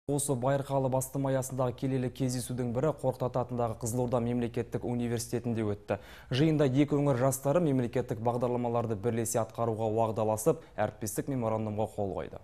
Осы байырқалы бастама аясындағы келелі кездесудің бірі Қорқыт Ата атындағы Қызылорда мемлекеттік университетінде өтті. Жиында екі өңір жастары мемлекеттік бағдарламаларды бірлесе атқаруға уағдаласып, әріптестік меморандумға қол қойды.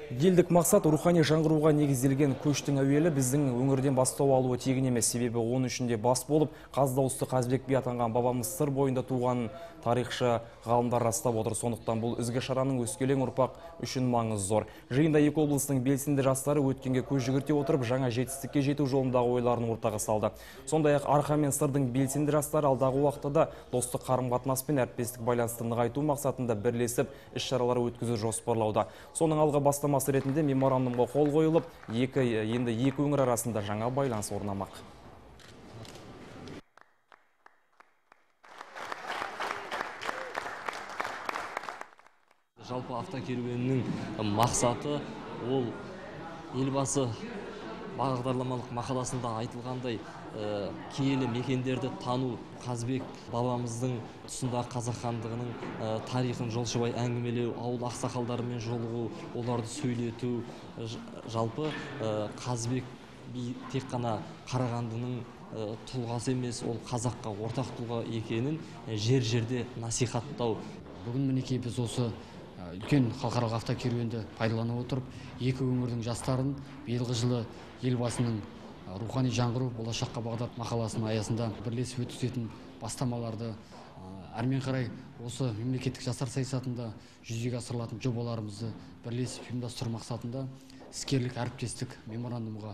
Елдік мақсат рухани жаңғыруға негізделген көштің әуелі біздің өңірден бастау алуы тегін емес, себебі оның ішінде бас болып, Қаз дауысты Қазбек би атанған бабамыз сыр бойында туған тарихшы ғалымдар растап отыр. Сондықтан бұл ізгі шараның өскелең ұрпақ үшін маңызы зор. Жиында екі облыстың белсенді жастары өткенге көз жүгірте отырып, жаңа жетістікке жету жолындағы ойларын ортаға салды. Сондай-ақ арқа мен сырдың белсенді жастары алдағы уақытта да достық қарым-қатынас пен әріптестік байланысты нығайту мақсатында бірлесіп іс-шаралар өткізу жоспарлауда. Соның алғы бастамасы ретінде меморандумға қол қойылып, енді екі өңір арасында жаңа байланыс орнамақ. Жалпы автокеруеннің мақсаты ол елбасы бағдарламалық мақаласында айтылғандай киелі мекендерді тану, Қазбек бабамыздың тұсында қазақ хандығының тарихын жолшыбай әңгімелеу, ауыл ақсақалдарымен жолығу, оларды сөйлету. Жалпы Қазбек би тек қана Қарағандының тұлғасы емес, ол қазаққа ортақ тұлға екенін жер-жерде насихаттау. Бүгін мінекей біз осы үлкен халықаралық автокеруенді пайдалана отырып, екі өңірдің жастарын биылғы жылы елбасының рухани жаңғыру болашаққа бағдар мақаласының аясында бірлесіп өткізетін бастамаларды әрмен қарай осы мемлекеттік жастар саясатында жүзеге асырылатын жобаларымызды бірлесіп ұйымдастыру мақсатында іскерлік әріптестік меморандумға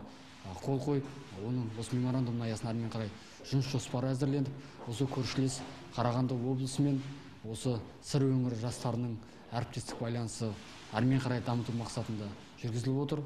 қол қойып, оның осы меморандумның аясында әрмен қарай жұмыс жоспары әзірленіп, осы көршілес Қарағанды облысымен осы сыр өңірі жастарының әріптестік байланысы әрмен қарай дамыту мақсатында жүргізіліп отыр.